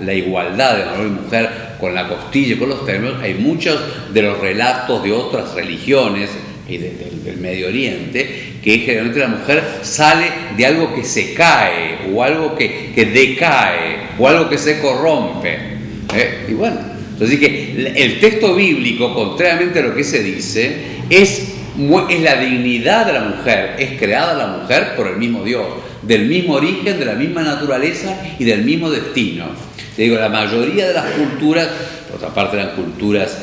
la igualdad de varón y mujer con la costilla y con los términos, hay muchos de los relatos de otras religiones y del Medio Oriente, que generalmente la mujer sale de algo que se cae, o algo que decae, o algo que se corrompe. Y bueno, entonces que el texto bíblico, contrariamente a lo que se dice, es la dignidad de la mujer, es creada la mujer por el mismo Dios, del mismo origen, de la misma naturaleza y del mismo destino. Te digo, la mayoría de las culturas, por otra parte eran culturas,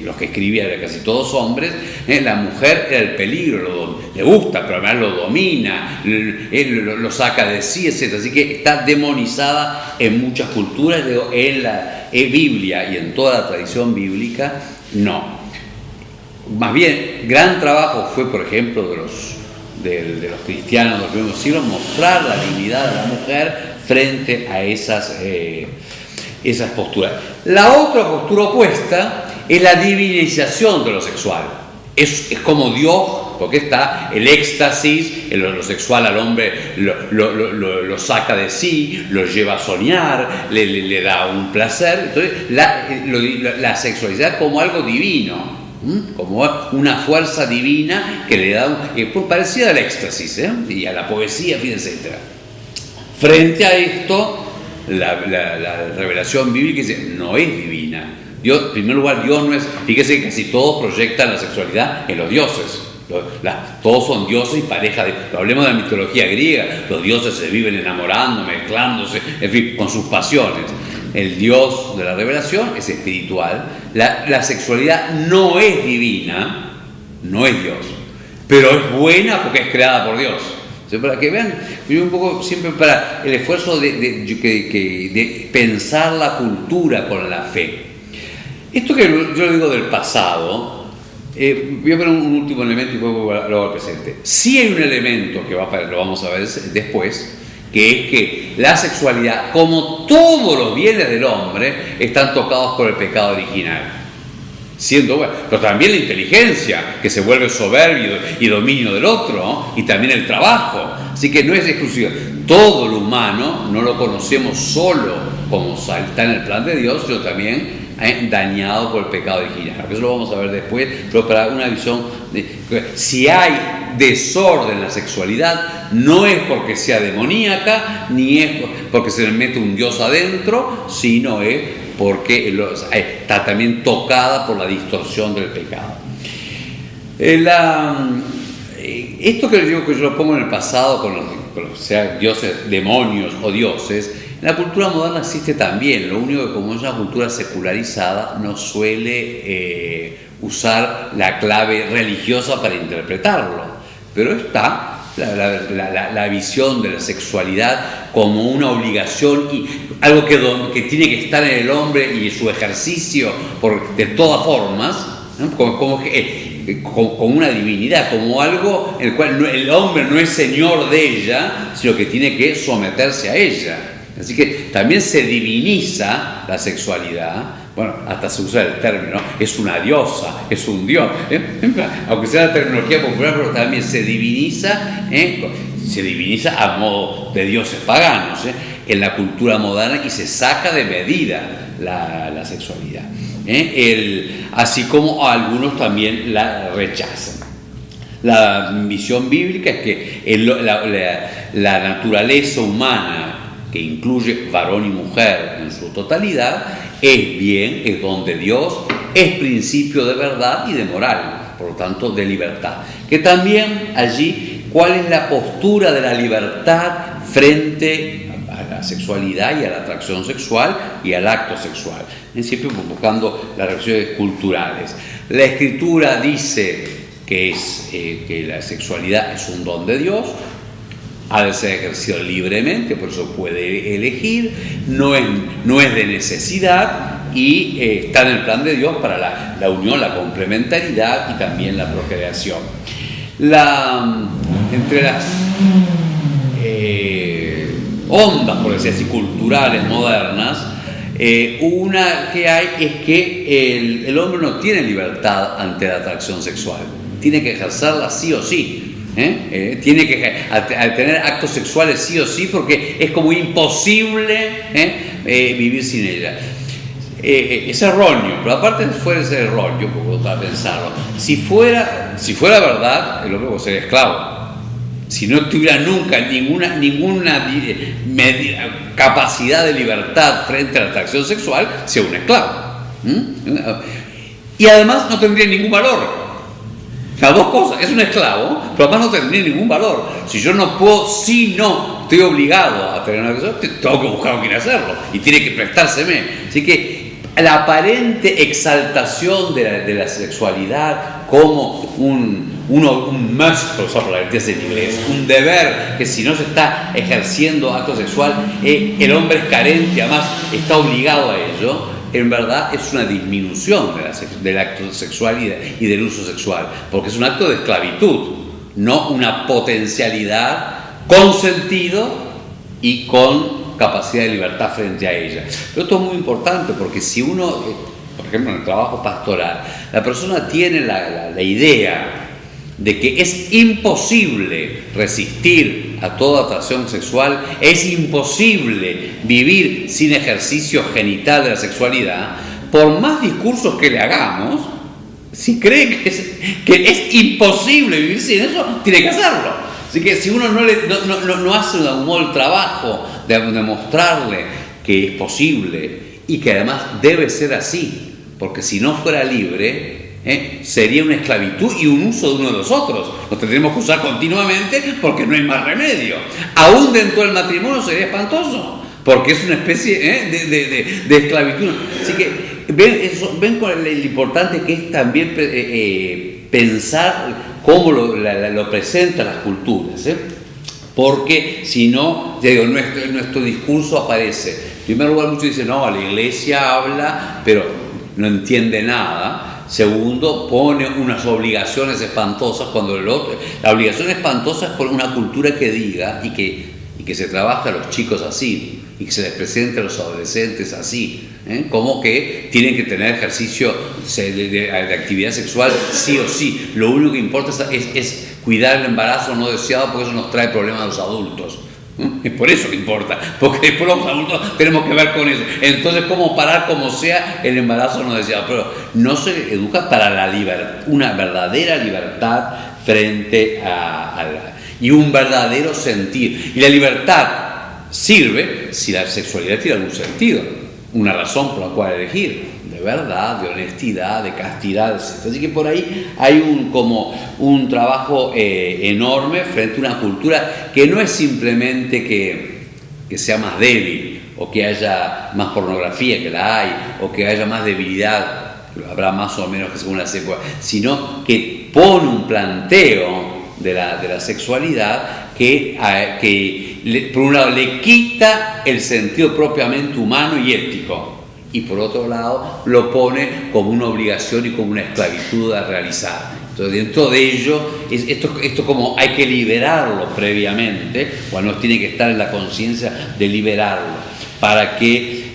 los que escribían eran casi todos hombres, la mujer era el peligro, le gusta, pero además lo domina, lo saca de sí, etc. Así que está demonizada en muchas culturas, digo, en la Biblia y en toda la tradición bíblica, no. Más bien, gran trabajo fue, por ejemplo, de los cristianos de los primeros siglos, mostrar la dignidad de la mujer frente a esas posturas. La otra postura opuesta es la divinización de lo sexual. Es como Dios, porque está el éxtasis, lo sexual al hombre lo saca de sí, lo lleva a soñar, le da un placer. Entonces, la sexualidad como algo divino, como una fuerza divina que le da parecida al éxtasis, y a la poesía, etc. Frente a esto, la revelación bíblica dice, no es divina. Dios, en primer lugar, Dios no es. Fíjese que casi todos proyectan la sexualidad en los dioses. Todos son dioses y parejas. Hablemos de la mitología griega. Los dioses se viven enamorando, mezclándose, en fin, con sus pasiones. El Dios de la revelación es espiritual. La sexualidad no es divina, no es Dios, pero es buena porque es creada por Dios. Para que vean, yo un poco siempre para el esfuerzo de pensar la cultura con la fe. Esto que yo lo digo del pasado, voy a poner un último elemento y luego al presente. Sí hay un elemento que lo vamos a ver después, que es que la sexualidad, como todos los bienes del hombre, están tocados por el pecado original. Siendo bueno, pero también la inteligencia, que se vuelve soberbio y dominio del otro, ¿no? Y también el trabajo. Así que no es exclusivo. Todo lo humano no lo conocemos solo como está en el plan de Dios, sino también dañado por el pecado original. Eso lo vamos a ver después, pero para una visión si hay desorden en la sexualidad, no es porque sea demoníaca, ni es porque se le mete un Dios adentro, sino es porque está también tocada por la distorsión del pecado. Esto que digo que yo lo pongo en el pasado con sea dioses, demonios o dioses, en la cultura moderna existe también. Lo único que como es una cultura secularizada no suele usar la clave religiosa para interpretarlo, pero está la visión de la sexualidad como una obligación y algo que tiene que estar en el hombre y su ejercicio de todas formas, ¿no? como una divinidad, como algo en el cual el hombre no es señor de ella, sino que tiene que someterse a ella. Así que también se diviniza la sexualidad. Bueno, hasta se usa el término, es una diosa, es un dios, aunque sea la terminología popular, pero también se diviniza a modo de dioses paganos en la cultura moderna, y se saca de medida la sexualidad, así como algunos también la rechazan. La visión bíblica es que la naturaleza humana, que incluye varón y mujer en su totalidad, es bien, es don de Dios, es principio de verdad y de moral, por lo tanto de libertad. Que también allí, ¿cuál es la postura de la libertad frente a la sexualidad y a la atracción sexual y al acto sexual? Siempre buscando las relaciones culturales. La Escritura dice que la sexualidad es un don de Dios, ha de ser ejercido libremente, por eso puede elegir, no es de necesidad y está en el plan de Dios para la unión, la complementariedad y también la procreación. Entre las ondas, por decir así, culturales modernas, una que hay es que el hombre no tiene libertad ante la atracción sexual, tiene que ejercerla sí o sí. Tiene que tener actos sexuales sí o sí, porque es como imposible vivir sin ella. Es erróneo, pero aparte fuera de ser erróneo, porque para pensarlo, si fuera verdad, el hombre puede ser esclavo. Si no tuviera nunca ninguna capacidad de libertad frente a la atracción sexual, sea un esclavo. Y además no tendría ningún valor. Las dos cosas, es un esclavo, pero además no tendría ningún valor. Si yo no puedo, estoy obligado a tener una relación, tengo que buscar a quien hacerlo y tiene que prestárseme. Así que la aparente exaltación de la sexualidad como un must, por ejemplo, la en inglés, un deber que si no se está ejerciendo acto sexual, el hombre es carente, además está obligado a ello, en verdad es una disminución del acto sexual y del uso sexual, porque es un acto de esclavitud, no una potencialidad con sentido y con capacidad de libertad frente a ella. Pero esto es muy importante porque si uno, por ejemplo en el trabajo pastoral, la persona tiene la idea de que es imposible resistir a toda atracción sexual, es imposible vivir sin ejercicio genital de la sexualidad, por más discursos que le hagamos, si cree que es imposible vivir sin eso, tiene que hacerlo. Así que si uno no hace de algún modo el trabajo de mostrarle que es posible y que además debe ser así, porque si no fuera libre, sería una esclavitud y un uso de uno de los otros. Lo tendremos que usar continuamente porque no hay más remedio. Aún dentro del matrimonio sería espantoso, porque es una especie de esclavitud. Así que ven con lo importante que es también pensar cómo lo presentan las culturas, porque si no, nuestro discurso aparece. En primer lugar, muchos dicen, no, la iglesia habla, pero no entiende nada. Segundo, pone unas obligaciones espantosas cuando la obligación espantosa es por una cultura que diga y que se trabaja a los chicos así y que se les presente a los adolescentes así, como que tienen que tener ejercicio de actividad sexual sí o sí. Lo único que importa es cuidar el embarazo no deseado, porque eso nos trae problemas a los adultos. Es por eso que importa, porque después los adultos tenemos que ver con eso. Entonces, ¿cómo parar como sea el embarazo no deseado? Pero no se educa para una verdadera libertad frente y un verdadero sentir. Y la libertad sirve si la sexualidad tiene algún sentido, una razón por la cual elegir, de verdad, de honestidad, de castidad, etc. Así que por ahí hay un trabajo enorme frente a una cultura que no es simplemente que sea más débil, o que haya más pornografía, que la hay, o que haya más debilidad, habrá más o menos que según la época, sino que pone un planteo de la sexualidad que por un lado le quita el sentido propiamente humano y ético, y por otro lado lo pone como una obligación y como una esclavitud a realizar. Entonces, dentro de ello, esto como hay que liberarlo previamente, cuando tiene que estar en la conciencia de liberarlo, para que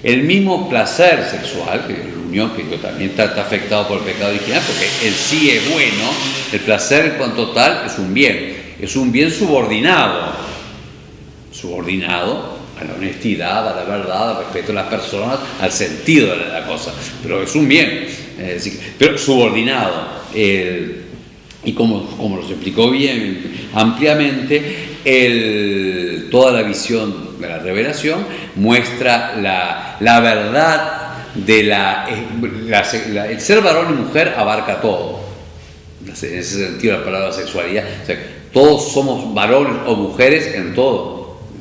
el mismo placer sexual, que la unión, que también está afectado por el pecado original, porque el sí es bueno, el placer en cuanto tal es un bien subordinado a la honestidad, a la verdad, al respeto a las personas, al sentido de la cosa, pero es un bien, pero subordinado. Y como los explicó bien ampliamente, toda la visión de la revelación muestra la verdad de el ser varón y mujer abarca todo. En ese sentido, la palabra sexualidad, o sea, todos somos varones o mujeres en todo.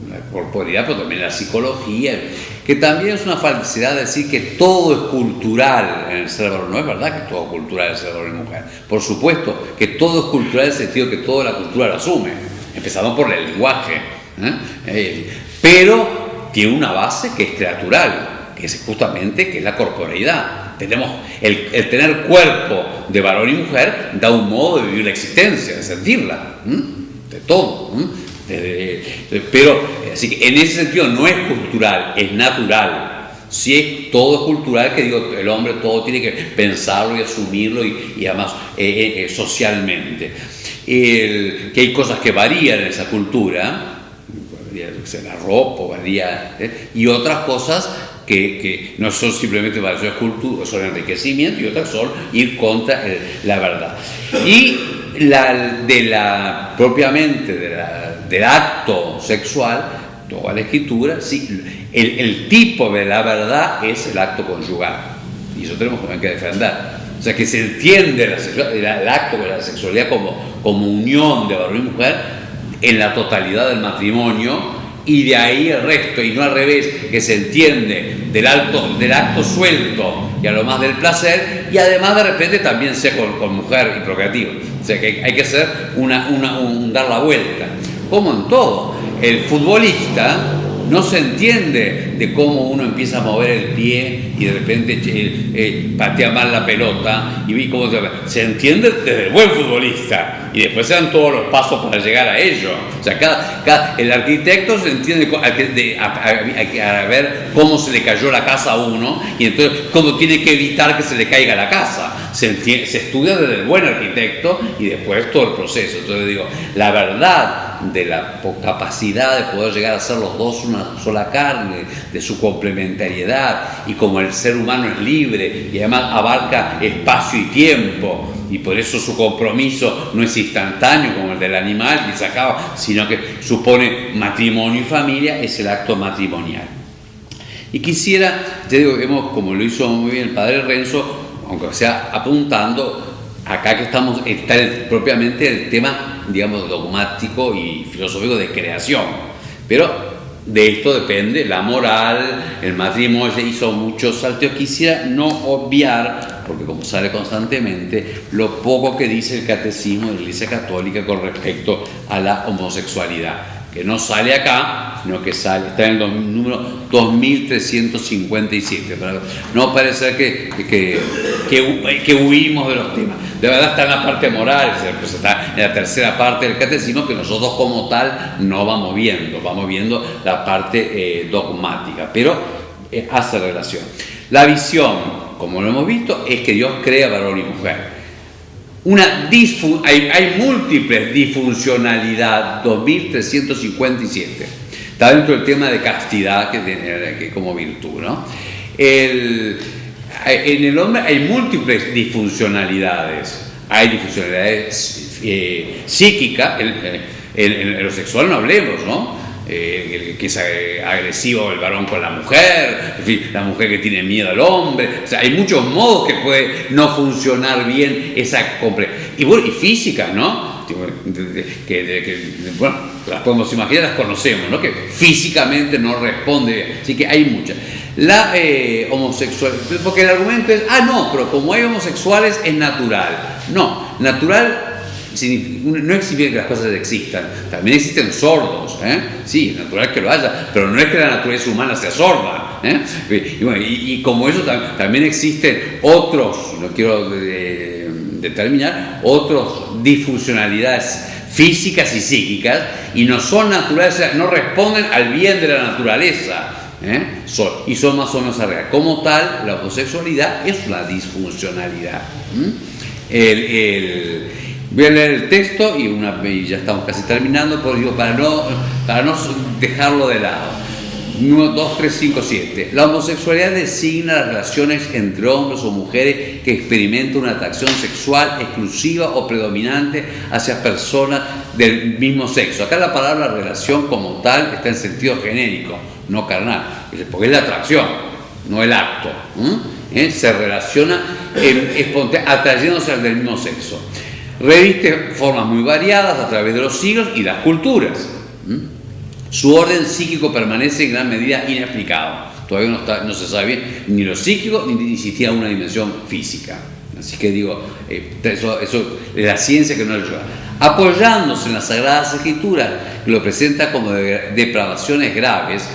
La corporalidad, pero también la psicología, que también es una falsedad decir que todo es cultural en el ser varón. No es verdad que todo es cultural en el ser varón y mujer. Por supuesto que todo es cultural en el sentido que toda la cultura lo asume, empezando por el lenguaje, pero tiene una base que es creatural, que es justamente que es la corporeidad. Tenemos el tener cuerpo de varón y mujer da un modo de vivir la existencia, de sentirla, de todo. Pero así que en ese sentido no es cultural, es natural. Si todo es cultural, que digo, el hombre todo tiene que pensarlo y asumirlo y además socialmente. Que hay cosas que varían en esa cultura, la ropa, valía, y otras cosas que no son simplemente para su cultura, son enriquecimiento, y otras son ir contra la verdad. Y propiamente del acto sexual, toda la escritura, sí, el tipo de la verdad es el acto conyugal, y eso tenemos que defender. O sea, que se entiende el acto de la sexualidad como unión de varón y mujer en la totalidad del matrimonio, y de ahí el resto, y no al revés, que se entiende del acto suelto y a lo más del placer, y además de repente también sea con mujer y procreativo. O sea, que hay que hacer dar la vuelta. Como en todo, el futbolista no se entiende de cómo uno empieza a mover el pie y de repente patea mal la pelota, y cómo se entiende desde el buen futbolista, y después se dan todos los pasos para llegar a ello. O sea, el arquitecto se entiende a ver cómo se le cayó la casa a uno, y entonces cómo tiene que evitar que se le caiga la casa. Se estudia desde el buen arquitecto y después todo el proceso. Entonces digo, la verdad de la capacidad de poder llegar a ser los dos una sola carne, de su complementariedad, y como el ser humano es libre y además abarca espacio y tiempo, y por eso su compromiso no es instantáneo como el del animal que se acaba, sino que supone matrimonio y familia, es el acto matrimonial. Y quisiera, te digo, como lo hizo muy bien el padre Renzo, aunque sea apuntando, acá que está propiamente el tema, digamos, dogmático y filosófico de creación, pero de esto depende la moral, el matrimonio. Se hizo muchos salteos. Quisiera no obviar, porque como sale constantemente, lo poco que dice el catecismo de la Iglesia Católica con respecto a la homosexualidad, que no sale acá, sino que está en el número 2357. Para no parecer que huimos de los temas. De verdad está en la parte moral, pues está en la tercera parte del catecismo, que nosotros como tal no vamos viendo la parte dogmática, pero hace relación. La visión, como lo hemos visto, es que Dios crea varón y mujer. Hay múltiples disfuncionalidad, 2357. Está dentro del tema de castidad que como virtud, ¿no? En el hombre hay múltiples disfuncionalidades. Hay disfuncionalidades psíquicas, en lo sexual no hablemos, ¿no? Que es agresivo el varón con la mujer, en fin, la mujer que tiene miedo al hombre. O sea, hay muchos modos que puede no funcionar bien esa y física, ¿no? Bueno, las podemos imaginar, las conocemos, ¿no? Que físicamente no responde bien. Así que hay muchas. La homosexualidad, porque el argumento es, no, pero como hay homosexuales es natural. No, natural no significa que las cosas existan. También existen sordos, sí, es natural que lo haya, pero no es que la naturaleza humana sea sorda, y como eso también existen otros, no quiero determinar, otros disfuncionalidades físicas y psíquicas, y no son naturales, o sea, no responden al bien de la naturaleza, y son más o menos arregladas. Como tal, la homosexualidad es una disfuncionalidad. Voy a leer el texto y ya estamos casi terminando, pero digo, para no dejarlo de lado. 1, 2, 3, 5, 7. La homosexualidad designa las relaciones entre hombres o mujeres que experimentan una atracción sexual exclusiva o predominante hacia personas del mismo sexo. Acá la palabra relación como tal está en sentido genérico, no carnal, porque es la atracción, no el acto. Se relaciona atrayéndose al del mismo sexo. Reviste formas muy variadas a través de los siglos y las culturas. Su orden psíquico permanece en gran medida inexplicado. Todavía no se sabe bien ni lo psíquico ni siquiera una dimensión física. Así que digo, eso es la ciencia que nos ayuda. Apoyándose en las Sagradas Escrituras, que lo presenta como depravaciones graves,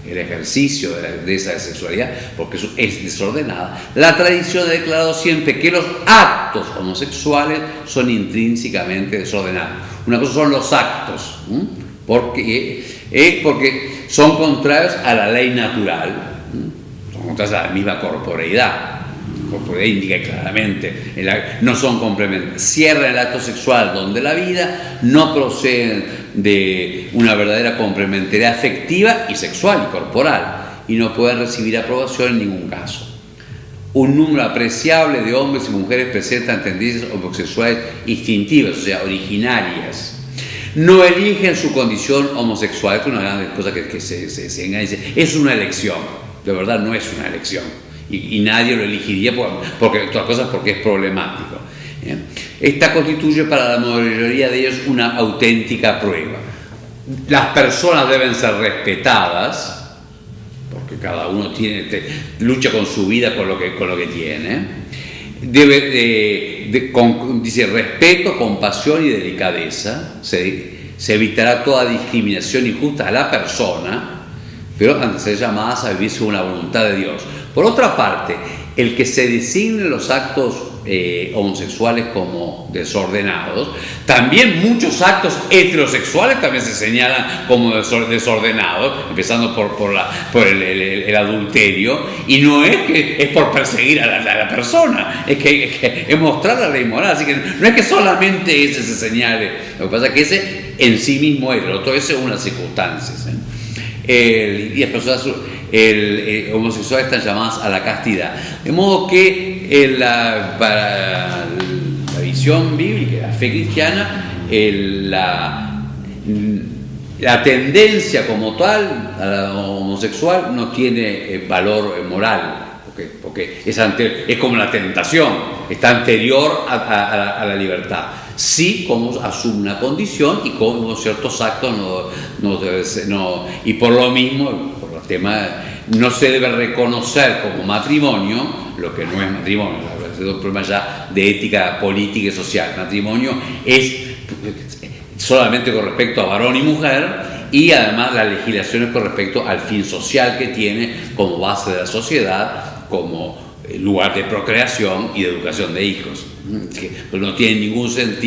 el ejercicio de esa sexualidad, porque eso es desordenada, la tradición ha declarado siempre que los actos homosexuales son intrínsecamente desordenados. Una cosa son los actos, porque son contrarios a la ley natural, son contrarios a la misma corporeidad. Por ahí indica claramente, no son complementarios. Cierran el acto sexual donde la vida, no proceden de una verdadera complementariedad afectiva y sexual y corporal, y no pueden recibir aprobación en ningún caso. Un número apreciable de hombres y mujeres presentan tendencias homosexuales instintivas, o sea, originarias. No eligen su condición homosexual, es una gran cosa que se engaña. Es una elección, de verdad no es una elección. Y nadie lo elegiría porque otras cosas porque es problemático. Esta constituye para la mayoría de ellos una auténtica prueba. Las personas deben ser respetadas, porque cada uno lucha con su vida con lo que tiene. Dice respeto, compasión y delicadeza. Se evitará toda discriminación injusta a la persona, pero han de ser llamadas a vivir según la voluntad de Dios. Por otra parte, el que se designen los actos homosexuales como desordenados, también muchos actos heterosexuales también se señalan como desordenados, empezando por el adulterio, y no es que es por perseguir a la persona, es que es mostrar la ley moral, así que no es que solamente ese se señale, lo que pasa es que ese en sí mismo es, lo otro es unas circunstancias. Y las personas homosexuales están llamadas a la castidad. De modo que para la visión bíblica, la fe cristiana, la tendencia como tal a la homosexual no tiene valor moral, porque es como la tentación, está anterior a la libertad. Sí, como asume una condición y como ciertos actos y por lo mismo, por el tema, no se debe reconocer como matrimonio lo que no es matrimonio. Es un problema ya de ética política y social. Matrimonio es solamente con respecto a varón y mujer, y además las legislaciones con respecto al fin social que tiene como base de la sociedad, como lugar de procreación y de educación de hijos. Que no tiene ningún sentido